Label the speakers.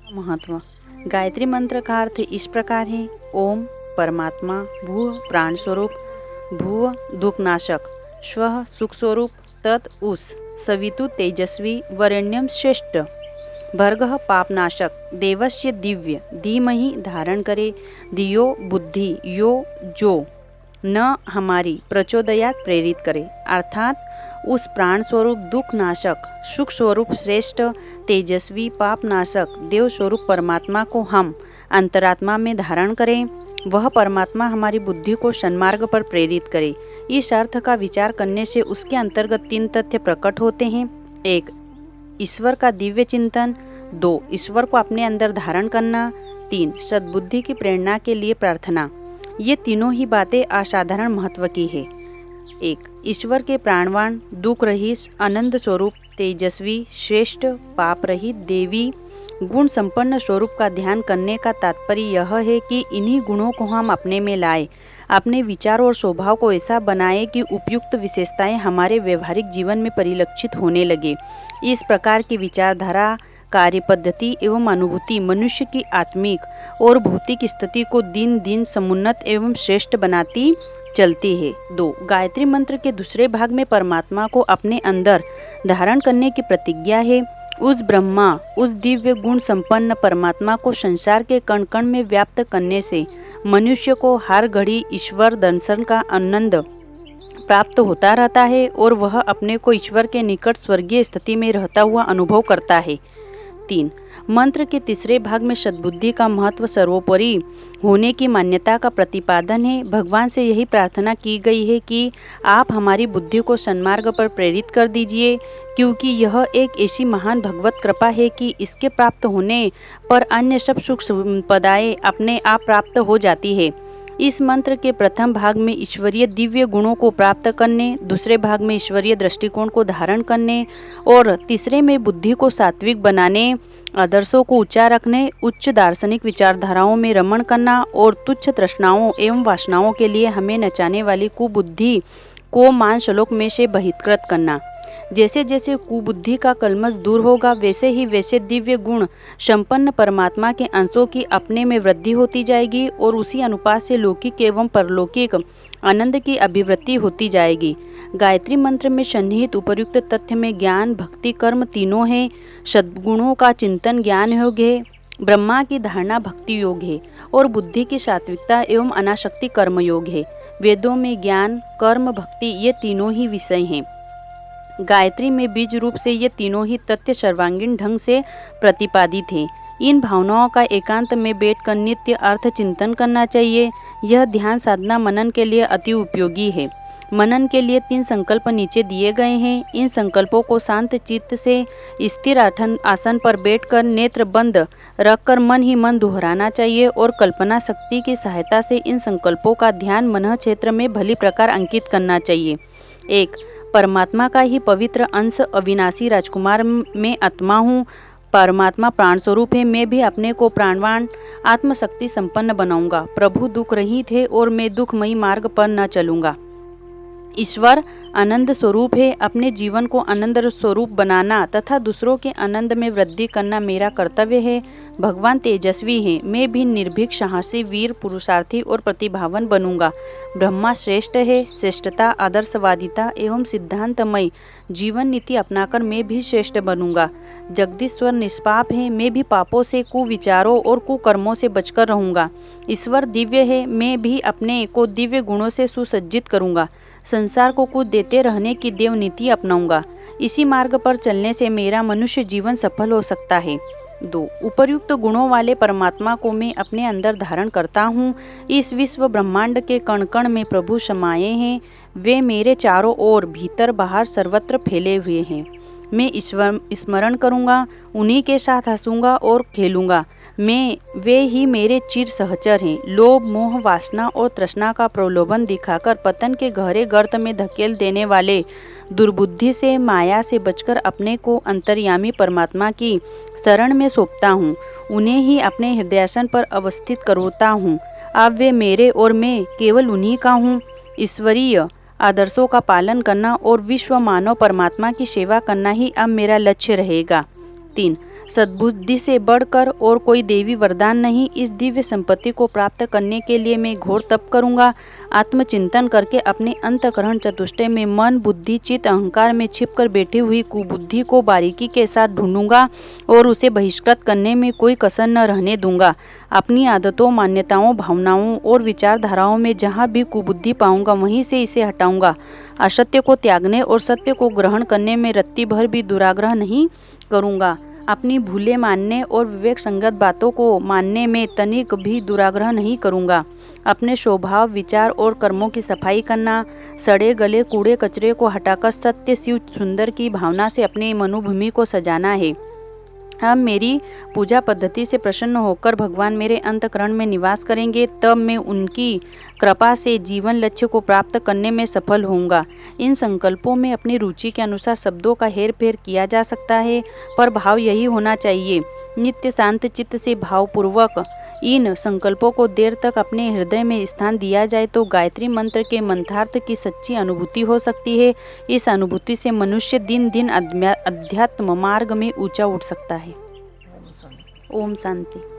Speaker 1: महत्व। गायत्री मंत्र का अर्थ इस प्रकार है। ओम परमात्मा, भूः प्राण स्वरूप, भुव दुःखनाशक, स्वः सुख स्वरूप, तत् उस, सवितु तेजस्वी, वरेण्यम श्रेष्ठ, भर्गः पापनाशक, देवस्य दिव्य, धीमहि धारण करे, दियो बुद्धि, यो जो, न हमारी प्रचोदयात प्रेरित करे। अर्थात उस प्राण स्वरूप दुख नाशक, सुख स्वरूप श्रेष्ठ, तेजस्वी, पाप नाशक, देव स्वरूप परमात्मा को हम अंतरात्मा में धारण करें। वह परमात्मा हमारी बुद्धि को सन्मार्ग पर प्रेरित करे। इस अर्थ का विचार करने से उसके अंतर्गत 3 तथ्य प्रकट होते हैं। 1. ईश्वर का दिव्य चिंतन। 2. ईश्वर को अपने अंदर धारण करना। 3. सद्बुद्धि की प्रेरणा के लिए प्रार्थना। ये तीनों ही बातें असाधारण महत्व की है। 1. ईश्वर के प्राणवान, दुख रहित, आनंद स्वरूप, तेजस्वी, श्रेष्ठ, पाप रहित, देवी गुण संपन्न स्वरूप का ध्यान करने का तात्पर्य यह है कि इन्हीं गुणों को हम अपने में लाए, अपने विचार और स्वभाव को ऐसा बनाए कि उपयुक्त विशेषताएं हमारे व्यवहारिक जीवन में परिलक्षित होने लगे। इस प्रकार की विचारधारा, कार्य पद्धति एवं अनुभूति मनुष्य की आत्मिक और भौतिक स्थिति को दिन दिन समुन्नत एवं श्रेष्ठ बनाती चलती है। 2. गायत्री मंत्र के दूसरे भाग में परमात्मा को अपने अंदर धारण करने की प्रतिज्ञा है। उस ब्रह्मा, उस दिव्य गुण संपन्न परमात्मा को संसार के कण कण में व्याप्त करने से मनुष्य को हर घड़ी ईश्वर दर्शन का आनंद प्राप्त होता रहता है और वह अपने को ईश्वर के निकट स्वर्गीय स्थिति में रहता हुआ अनुभव करता है। 3. मंत्र के तीसरे भाग में सद्बुद्धि का महत्व सर्वोपरि होने की मान्यता का प्रतिपादन है। भगवान से यही प्रार्थना की गई है कि आप हमारी बुद्धि को सन्मार्ग पर प्रेरित कर दीजिए, क्योंकि यह एक ऐसी महान भगवत कृपा है कि इसके प्राप्त होने पर अन्य सब सुख संपदाएं अपने आप प्राप्त हो जाती है। इस मंत्र के प्रथम भाग में ईश्वरीय दिव्य गुणों को प्राप्त करने, दूसरे भाग में ईश्वरीय दृष्टिकोण को धारण करने और तीसरे में बुद्धि को सात्विक बनाने, आदर्शों को ऊंचा रखने, उच्च दार्शनिक विचारधाराओं में रमण करना और तुच्छ तृष्णाओं एवं वासनाओं के लिए हमें नचाने वाली कुबुद्धि को मानसलोक में से बहिष्कृत करना। जैसे जैसे कुबुद्धि का कलमश दूर होगा, वैसे ही वैसे दिव्य गुण संपन्न परमात्मा के अंशों की अपने में वृद्धि होती जाएगी और उसी अनुपात से लौकिक एवं परलौकिक आनंद की अभिवृद्धि होती जाएगी। गायत्री मंत्र में सन्निहित उपर्युक्त तथ्य में ज्ञान, भक्ति, कर्म तीनों हैं। सद्गुणों का चिंतन ज्ञान योग है, ब्रह्मा की धारणा भक्ति योग है और बुद्धि की सात्विकता एवं अनासक्ति कर्म योग है। वेदों में ज्ञान, कर्म, भक्ति ये तीनों ही विषय हैं। गायत्री में बीज रूप से ये तीनों ही तथ्य सर्वांगीण ढंग से प्रतिपादित हैं। इन भावनाओं का एकांत में बैठकर नित्य अर्थ चिंतन करना चाहिए। यह ध्यान साधना मनन के लिए अति उपयोगी है। मनन के लिए 3 संकल्प नीचे दिए गए हैं। इन संकल्पों को शांत चित्त से स्थिर आसन पर बैठकर नेत्र बंद रखकर मन ही मन दोहराना चाहिए और कल्पना शक्ति की सहायता से इन संकल्पों का ध्यान मन क्षेत्र में भली प्रकार अंकित करना चाहिए। 1. परमात्मा का ही पवित्र अंश अविनाशी राजकुमार में आत्मा हूँ। परमात्मा प्राण स्वरूप है। मैं भी अपने को प्राणवान आत्मशक्ति संपन्न बनाऊंगा। प्रभु दुख रहित है और मैं दुखमयी मार्ग पर न चलूंगा। ईश्वर आनंद स्वरूप है। अपने जीवन को आनंद स्वरूप बनाना तथा दूसरों के आनंद में वृद्धि करना मेरा कर्तव्य है। भगवान तेजस्वी हैं। मैं भी निर्भीक, साहसी, वीर, पुरुषार्थी और प्रतिभावन बनूंगा। ब्रह्मा श्रेष्ठ है। श्रेष्ठता, आदर्शवादिता एवं सिद्धांतमय जीवन नीति अपनाकर मैं भी श्रेष्ठ बनूंगा। जगदीश्वर निष्पाप है। मैं भी पापों से, कुविचारों और कुकर्मों से बचकर रहूंगा। ईश्वर दिव्य है। मैं भी अपने को दिव्य गुणों से सुसज्जित करूंगा। संसार को कुछ देते रहने की देव नीति अपनाऊंगा। इसी मार्ग पर चलने से मेरा मनुष्य जीवन सफल हो सकता है। 2. उपर्युक्त गुणों वाले परमात्मा को मैं अपने अंदर धारण करता हूँ। इस विश्व ब्रह्मांड के कण कण में प्रभु समाये हैं। वे मेरे चारों ओर, भीतर बाहर सर्वत्र फैले हुए हैं। मैं ईश्वर स्मरण करूँगा, उन्हीं के साथ हंसूंगा और खेलूँगा। वे ही मेरे चिर सहचर हैं। लोभ, मोह, वासना और तृष्णा का प्रलोभन दिखाकर पतन के गहरे गर्त में धकेल देने वाले दुर्बुद्धि से, माया से बचकर अपने को अंतर्यामी परमात्मा की शरण में सौंपता हूँ। उन्हें ही अपने हृदयासन पर अवस्थित करता हूँ। अब वे मेरे और मैं केवल उन्हीं का हूँ। ईश्वरीय आदर्शों का पालन करना और विश्व मानव परमात्मा की सेवा करना ही अब मेरा लक्ष्य रहेगा। 3. सद्बुद्धि से बढ़कर और कोई देवी वरदान नहीं। इस दिव्य संपत्ति को प्राप्त करने के लिए मैं घोर तप करूंगा। आत्मचिंतन करके अपने अंतःकरण चतुष्टय में मन, बुद्धि, चित्त, अहंकार में छिपकर बैठी हुई कुबुद्धि को बारीकी के साथ ढूंढूंगा और उसे बहिष्कृत करने में कोई कसर न रहने दूंगा। अपनी आदतों, मान्यताओं, भावनाओं और विचारधाराओं में जहाँ भी कुबुद्धि पाऊंगा वहीं से इसे हटाऊंगा। असत्य को त्यागने और सत्य को ग्रहण करने में रत्ती भर भी दुराग्रह नहीं करूंगा। अपनी भूलें मानने और विवेक संगत बातों को मानने में तनिक भी दुराग्रह नहीं करूंगा। अपने स्वभाव, विचार और कर्मों की सफाई करना, सड़े गले कूड़े कचरे को हटाकर सत्य, शिव, सुंदर की भावना से अपनी मनोभूमि को सजाना है। अब मेरी पूजा पद्धति से प्रसन्न होकर भगवान मेरे अंतःकरण में निवास करेंगे, तब मैं उनकी कृपा से जीवन लक्ष्य को प्राप्त करने में सफल होऊंगा। इन संकल्पों में अपनी रुचि के अनुसार शब्दों का हेर फेर किया जा सकता है, पर भाव यही होना चाहिए। नित्य शांत चित्त से भावपूर्वक इन संकल्पों को देर तक अपने हृदय में स्थान दिया जाए तो गायत्री मंत्र के मंत्रार्थ की सच्ची अनुभूति हो सकती है। इस अनुभूति से मनुष्य दिन दिन अध्यात्म मार्ग में ऊंचा उठ सकता है। ओम शांति।